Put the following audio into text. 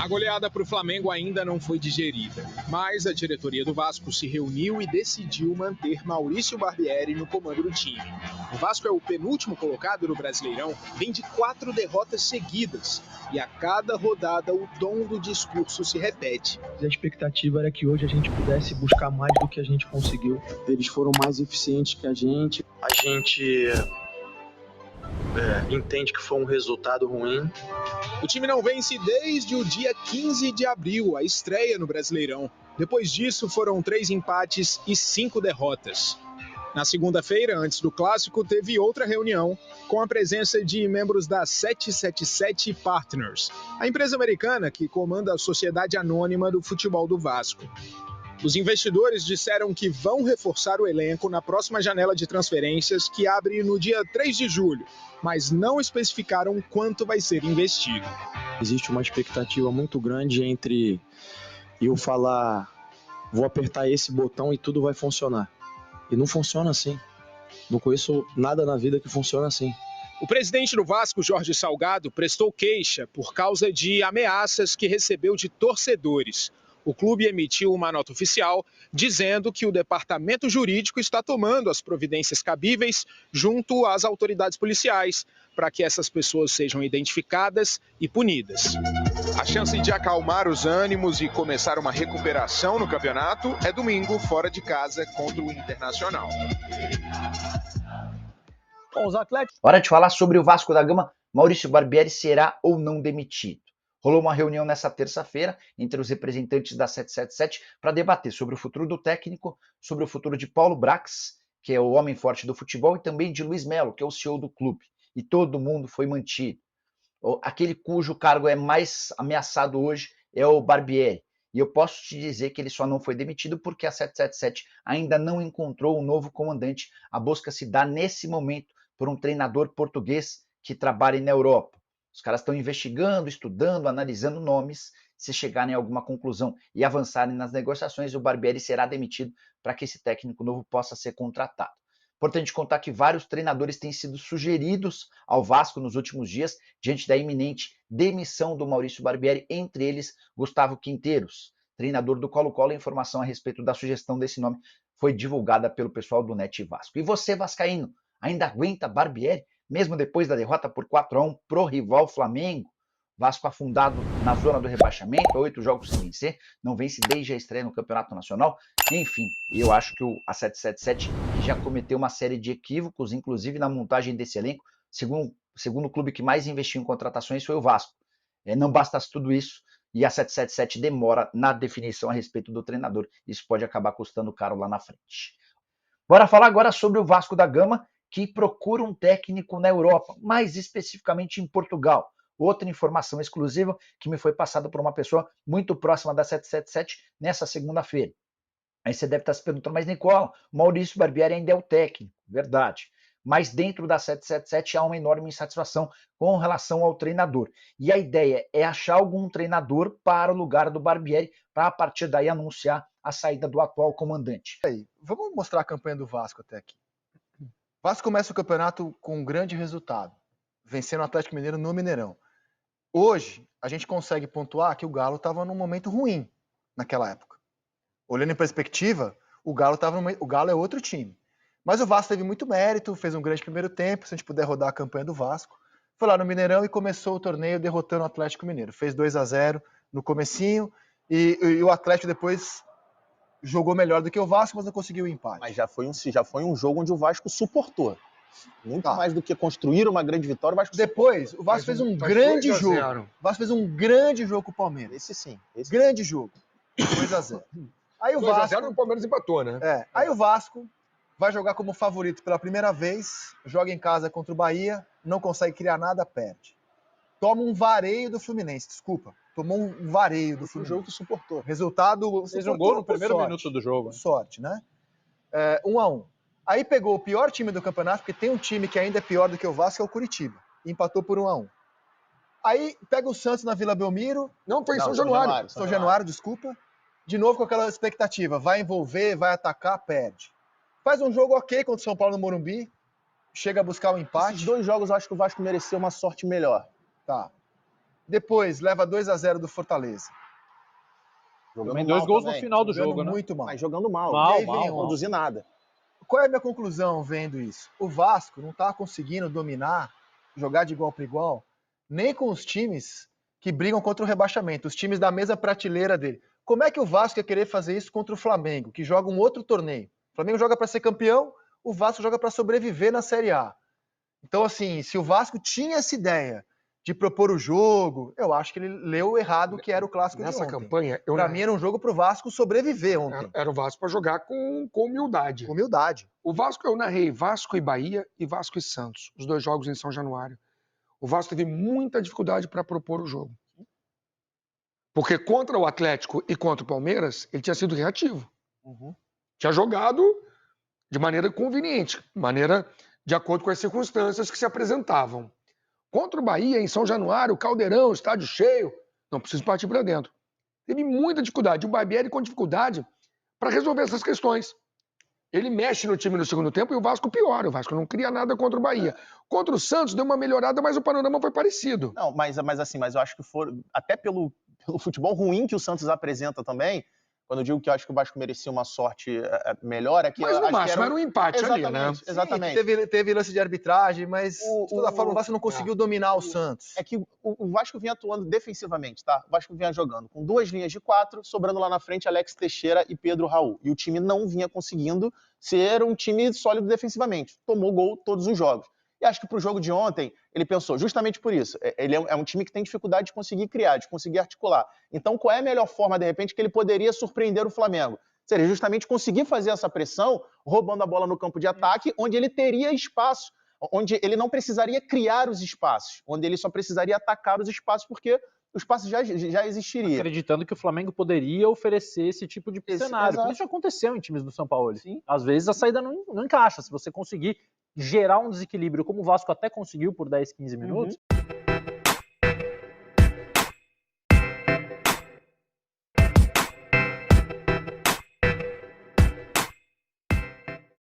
goleada para o Flamengo ainda não foi digerida, mas a diretoria do Vasco se reuniu e decidiu manter Maurício Barbieri no comando do time. O Vasco é o penúltimo colocado no Brasileirão, vem de 4 derrotas seguidas e a cada rodada o tom do discurso se repete. A expectativa era que hoje a gente pudesse buscar mais do que a gente conseguiu. Eles foram mais eficientes que a gente. A gente entende que foi um resultado ruim. O time não vence desde o dia 15 de abril, a estreia no Brasileirão. Depois disso, foram 3 empates e 5 derrotas. Na segunda-feira, antes do Clássico, teve outra reunião com a presença de membros da 777 Partners, a empresa americana que comanda a Sociedade Anônima do Futebol do Vasco. Os investidores disseram que vão reforçar o elenco na próxima janela de transferências, que abre no dia 3 de julho, mas não especificaram quanto vai ser investido. Existe uma expectativa muito grande entre eu falar, vou apertar esse botão e tudo vai funcionar. E não funciona assim. Não conheço nada na vida que funciona assim. O presidente do Vasco, Jorge Salgado, prestou queixa por causa de ameaças que recebeu de torcedores. O clube emitiu uma nota oficial dizendo que o departamento jurídico está tomando as providências cabíveis junto às autoridades policiais para que essas pessoas sejam identificadas e punidas. A chance de acalmar os ânimos e começar uma recuperação no campeonato é domingo, fora de casa, contra o Internacional. Bom, os atletas... Hora de falar sobre o Vasco da Gama. Maurício Barbieri será ou não demitido? Rolou uma reunião nessa terça-feira entre os representantes da 777 para debater sobre o futuro do técnico, sobre o futuro de Paulo Brax, que é o homem forte do futebol, e também de Luiz Melo, que é o CEO do clube. E todo mundo foi mantido. Aquele cujo cargo é mais ameaçado hoje é o Barbieri. E eu posso te dizer que ele só não foi demitido porque a 777 ainda não encontrou um novo comandante. A busca se dá nesse momento por um treinador português que trabalha na Europa. Os caras estão investigando, estudando, analisando nomes. Se chegarem a alguma conclusão e avançarem nas negociações, o Barbieri será demitido para que esse técnico novo possa ser contratado. Importante contar que vários treinadores têm sido sugeridos ao Vasco nos últimos dias, diante da iminente demissão do Maurício Barbieri, entre eles Gustavo Quinteiros, treinador do Colo-Colo. A informação a respeito da sugestão desse nome foi divulgada pelo pessoal do NET Vasco. E você, vascaíno, ainda aguenta Barbieri, mesmo depois da derrota por 4-1 pro rival Flamengo? Vasco afundado na zona do rebaixamento, 8 jogos sem vencer, não vence desde a estreia no Campeonato Nacional. Enfim, eu acho que a 777 já cometeu uma série de equívocos, inclusive na montagem desse elenco. Segundo o clube que mais investiu em contratações foi o Vasco. Não bastasse tudo isso, e a 777 demora na definição a respeito do treinador. Isso pode acabar custando caro lá na frente. Bora falar agora sobre o Vasco da Gama, que procura um técnico na Europa, mais especificamente em Portugal. Outra informação exclusiva que me foi passada por uma pessoa muito próxima da 777 nessa segunda-feira. Aí você deve estar se perguntando, mas Nicola, Maurício Barbieri ainda é o técnico. Verdade. Mas dentro da 777 há uma enorme insatisfação com relação ao treinador. E a ideia é achar algum treinador para o lugar do Barbieri, para a partir daí anunciar a saída do atual comandante. Aí, vamos mostrar a campanha do Vasco até aqui. O Vasco começa o campeonato com um grande resultado, vencendo o Atlético Mineiro no Mineirão. Hoje, a gente consegue pontuar que o Galo estava num momento ruim naquela época. Olhando em perspectiva, o Galo é outro time. Mas o Vasco teve muito mérito, fez um grande primeiro tempo, se a gente puder rodar a campanha do Vasco. Foi lá no Mineirão e começou o torneio derrotando o Atlético Mineiro. Fez 2-0 no comecinho e o Atlético depois jogou melhor do que o Vasco, mas não conseguiu o empate. Mas já foi um jogo onde o Vasco suportou. Muito mais do que construir uma grande vitória, o Vasco depois, o Vasco fez um grande jogo. O Vasco fez um grande jogo com o Palmeiras. Esse sim. Grande jogo. 2-0. Aí o Vasco... 2-0 o Palmeiras empatou, né? Aí o Vasco vai jogar como favorito pela primeira vez, joga em casa contra o Bahia, não consegue criar nada, perde. Toma um vareio do Fluminense, desculpa. Tomou um vareio do Fluminense. Um jogo que suportou. Resultado... Fez um gol no primeiro minuto do jogo. Sorte, né? 1-1. Aí pegou o pior time do campeonato, porque tem um time que ainda é pior do que o Vasco, que é o Curitiba. E empatou por 1-1. Aí pega o Santos na Vila Belmiro. Não, foi em São Januário. São Januário, desculpa. De novo com aquela expectativa. Vai envolver, vai atacar, perde. Faz um jogo ok contra o São Paulo no Morumbi. Chega a buscar o empate. Esses 2 jogos eu acho que o Vasco mereceu uma sorte melhor. Tá. Depois, leva 2-0 do Fortaleza. Jogando dois gols também. no final do Jogando jogo, né? muito mal. Mas jogando mal. Mal, E aí vem mal, Não mal. produzir nada. Qual é a minha conclusão vendo isso? O Vasco não tá conseguindo dominar, jogar de igual para igual, nem com os times que brigam contra o rebaixamento, os times da mesma prateleira dele. Como é que o Vasco ia querer fazer isso contra o Flamengo, que joga um outro torneio? O Flamengo joga para ser campeão, o Vasco joga para sobreviver na Série A. Então, assim, se o Vasco tinha essa ideia de propor o jogo, eu acho que ele leu errado o que era o clássico de ontem. Nessa campanha, Para mim era um jogo para o Vasco sobreviver ontem. Era o Vasco para jogar com humildade. Com humildade. O Vasco, eu narrei Vasco e Bahia e Vasco e Santos, os 2 jogos em São Januário. O Vasco teve muita dificuldade para propor o jogo. Porque contra o Atlético e contra o Palmeiras, ele tinha sido reativo. Tinha jogado de maneira conveniente, de acordo com as circunstâncias que se apresentavam. Contra o Bahia, em São Januário, Caldeirão, estádio cheio, não preciso partir para dentro. Teve muita dificuldade. O Barbieri com dificuldade para resolver essas questões. Ele mexe no time no segundo tempo e o Vasco piora. O Vasco não cria nada contra o Bahia. Contra o Santos deu uma melhorada, mas o panorama foi parecido. Não, mas eu acho que até pelo futebol ruim que o Santos apresenta também, quando eu digo que eu acho que o Vasco merecia uma sorte melhor, é que mas no máximo era um empate ali, né? Exatamente. Sim, teve lance de arbitragem, mas de toda forma o Vasco não conseguiu dominar o Santos. É que o Vasco vinha atuando defensivamente, tá? O Vasco vinha jogando com 2 linhas de 4, sobrando lá na frente Alex Teixeira e Pedro Raul. E o time não vinha conseguindo ser um time sólido defensivamente. Tomou gol todos os jogos. E acho que pro jogo de ontem, ele pensou justamente por isso. Ele é um time que tem dificuldade de conseguir criar, de conseguir articular. Então, qual é a melhor forma, de repente, que ele poderia surpreender o Flamengo? Seria justamente conseguir fazer essa pressão, roubando a bola no campo de ataque, onde ele teria espaço, onde ele não precisaria criar os espaços, onde ele só precisaria atacar os espaços, porque o espaço já existiria. Acreditando que o Flamengo poderia oferecer esse tipo de cenário. exato. Isso aconteceu em times do São Paulo. Sim. Às vezes a saída não encaixa. Se você conseguir gerar um desequilíbrio, como o Vasco até conseguiu por 10, 15 minutos,